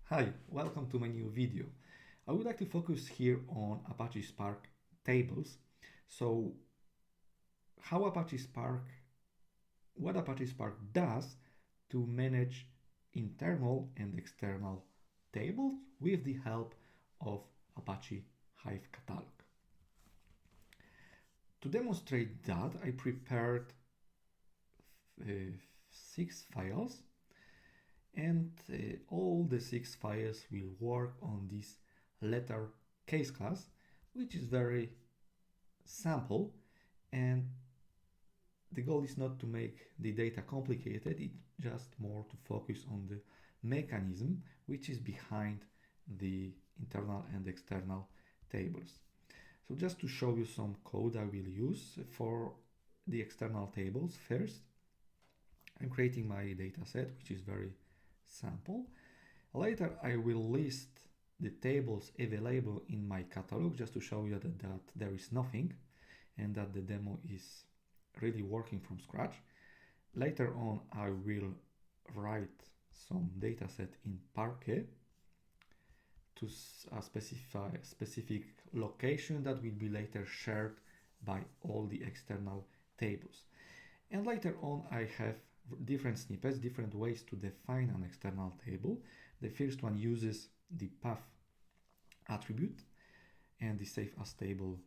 Hi, welcome to my new video. I would like to focus here on Apache Spark tables. So how Apache Spark, what Apache Spark does to manage internal and external tables with the help of Apache Hive Catalog. To demonstrate that, I prepared 6 files, and all the 6 files will work on this letter case class, which is very simple, and the goal is not to make the data complicated, it's just more to focus on the mechanism which is behind the internal and external tables. So just to show you some code I will use for the external tables, first I'm creating my data set, which is very simple. Later I will list the tables available in my catalog just to show you that there is nothing and that the demo is really working from scratch. Later on I will write some data set in Parquet to specify a specific location that will be later shared by all the external tables. And later on I have different snippets, different ways to define an external table. The first one uses the path attribute and the save as table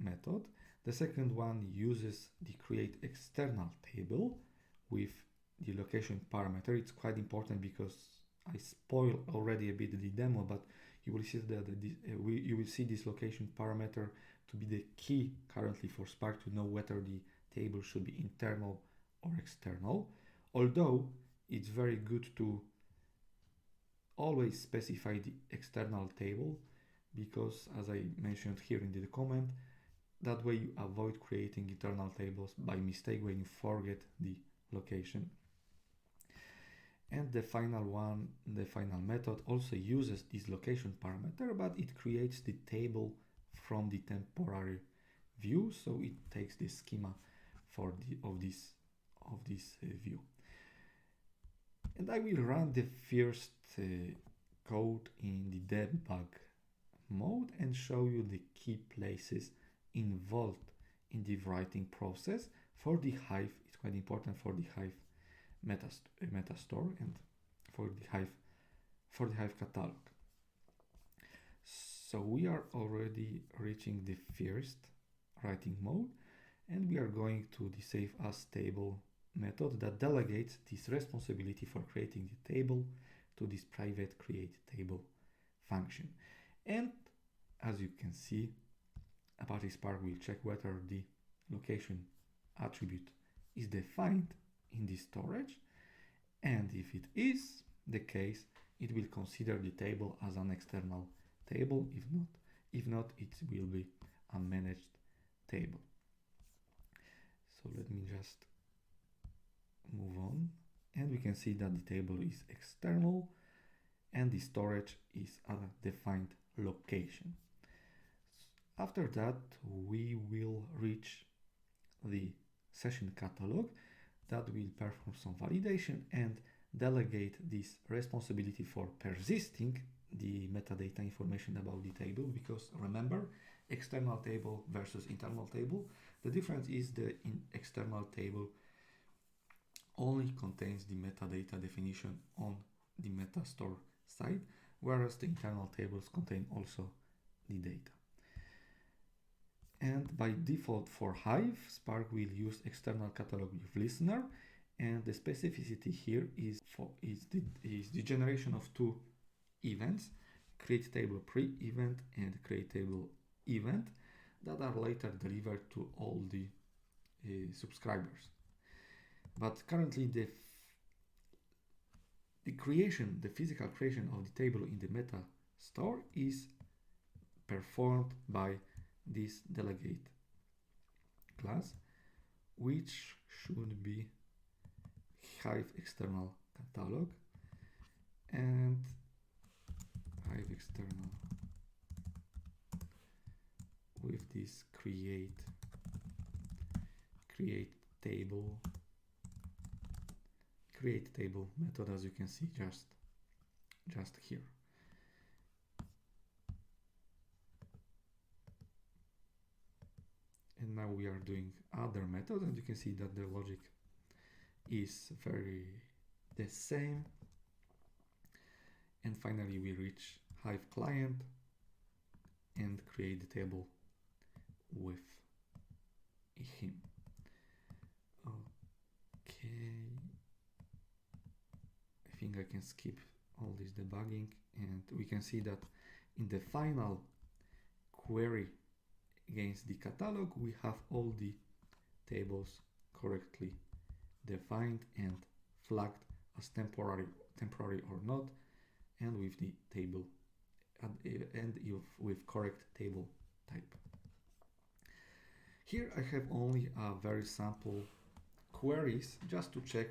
method. The second one uses the create external table with the location parameter. It's quite important because I spoil already a bit the demo, but you will see that you will see this location parameter to be the key currently for Spark to know whether the table should be internal or external. Although it's very good to always specify the external table, because as I mentioned here in the comment, that way you avoid creating internal tables by mistake when you forget the location. And the final one, the final method, also uses this location parameter, but it creates the table from the temporary view, so it takes the schema of this view. And I will run the first code in the debug mode and show you the key places involved in the writing process for the Hive. It's quite important for the Hive meta store and for the Hive catalog. So we are already reaching the first writing mode, and we are going to the save as table method that delegates this responsibility for creating the table to this private create table function. And as you can see, Apache Spark will check whether the location attribute is defined in the storage, and if it is the case, it will consider the table as an external table. If not, it will be a managed table. So let me just move on, and we can see that the table is external and the storage is a defined location. After that, we will reach the session catalog that will perform some validation and delegate this responsibility for persisting the metadata information about the table, because remember, external table versus internal table, the difference is the external table only contains the metadata definition on the metastore side, whereas the internal tables contain also the data. And by default for Hive, Spark will use external catalog with listener, and the specificity here is the generation of two events, create table pre-event and create table event, that are later delivered to all the subscribers. But currently the physical creation of the table in the meta store is performed by this delegate class, which should be Hive external catalog and Hive external with this create table method. As you can see, just just here. And now we are doing other methods, and you can see that the logic is very the same. And finally we reach Hive client and create the table with him. Okay, I think I can skip all this debugging, and we can see that in the final query against the catalog we have all the tables correctly defined and flagged as temporary or not, and with the table and with correct table type. Here I have only a very sample queries just to check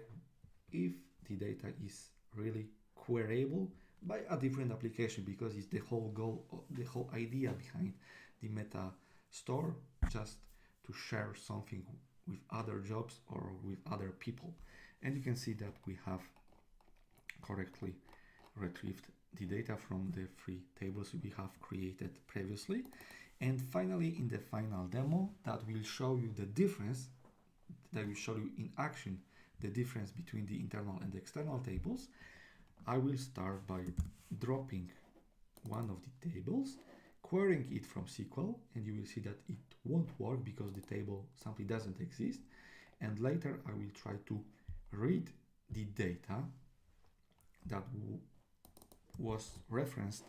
if the data is really queryable by a different application, because it's the whole goal, the whole idea behind the meta store, just to share something with other jobs or with other people. And you can see that we have correctly retrieved the data from the three tables we have created previously. And finally, in the final demo that will show you the difference, that will show you in action the difference between the internal and the external tables, I will start by dropping one of the tables, querying it from SQL, and you will see that it won't work because the table simply doesn't exist. And later I will try to read the data that was referenced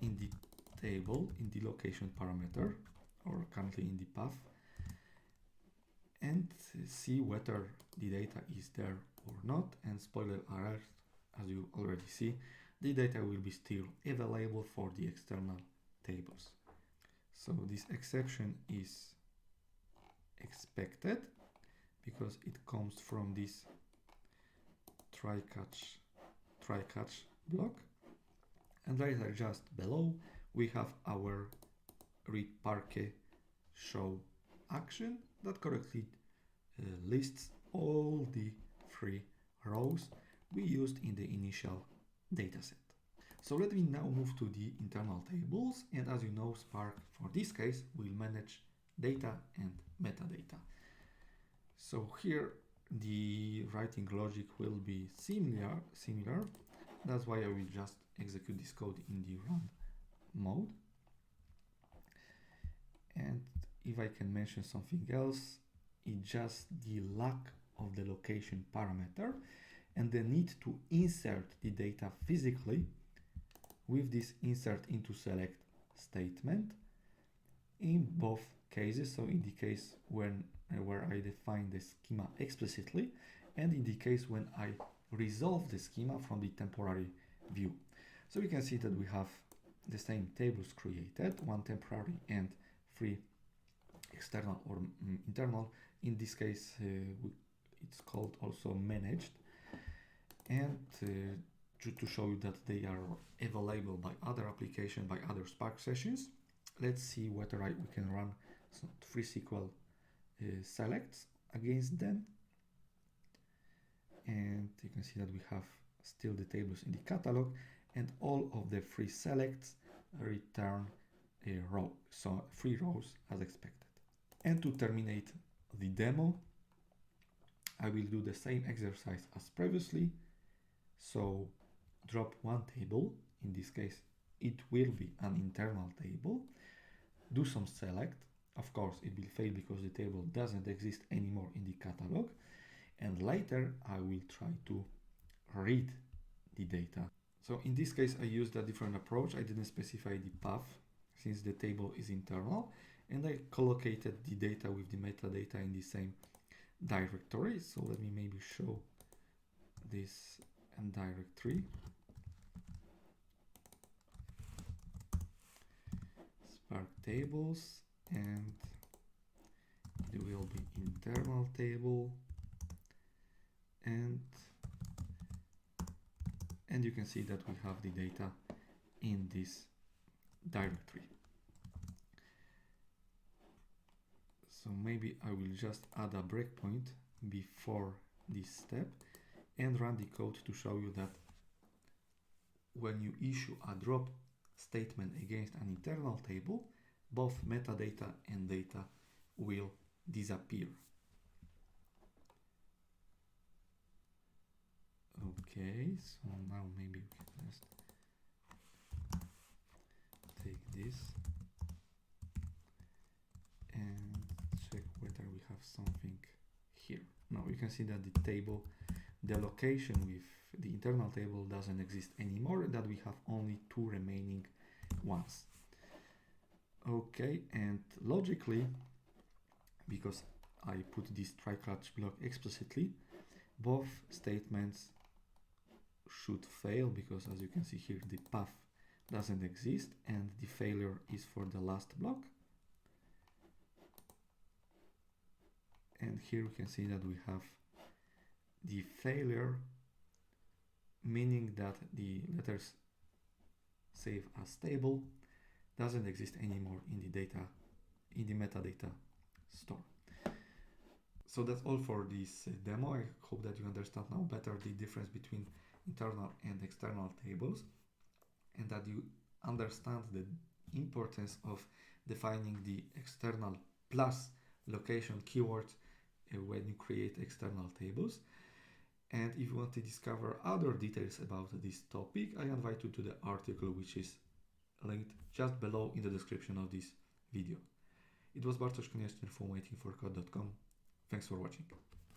in the table in the location parameter, or currently in the path, and see whether the data is there or not. And spoiler alert, as you already see, the data will be still available for the external tables. So this exception is expected because it comes from this try-catch block. And later, just below, we have our read parquet show action that correctly lists all the three rows we used in the initial dataset. So let me now move to the internal tables, and as you know, Spark for this case will manage data and metadata. So here the writing logic will be similar. That's why I will just execute this code in the run mode. And if I can mention something else, it's just the lack of the location parameter and the need to insert the data physically with this insert into select statement in both cases. So in the case where I define the schema explicitly, and in the case when I resolve the schema from the temporary view. So we can see that we have the same tables created, one temporary and three external or internal. In this case, it's called also managed. And to show you that they are available by other application, by other Spark sessions, let's see whether we can run some free SQL selects against them. And you can see that we have still the tables in the catalog, and all of the free selects return a row, so 3 rows as expected. And to terminate the demo, I will do the same exercise as previously. So drop one table, in this case it will be an internal table, do some select. Of course it will fail because the table doesn't exist anymore in the catalog, and later I will try to read the data. So in this case I used a different approach. I didn't specify the path since the table is internal, and I collocated the data with the metadata in the same directory. So let me maybe show this and directory. Spark tables, and it will be internal table, and you can see that we have the data in this directory. So maybe I will just add a breakpoint before this step and run the code to show you that when you issue a drop statement against an internal table, both metadata and data will disappear. Okay, so now maybe we can just take this and check whether we have something here. Now you can see that the table, the location with the internal table doesn't exist anymore, that we have only two remaining ones. Okay, and logically, because I put this try-catch block explicitly, both statements should fail, because as you can see here, the path doesn't exist and the failure is for the last block. And here we can see that we have the failure, meaning that the letters save as stable doesn't exist anymore in the data, in the metadata store. So that's all for this demo. I hope that you understand now better the difference between internal and external tables, and that you understand the importance of defining the external plus location keywords when you create external tables. And if you want to discover other details about this topic, I invite you to the article which is linked just below in the description of this video. It was Bartosz Konieczny from waitingforcode.com. Thanks for watching.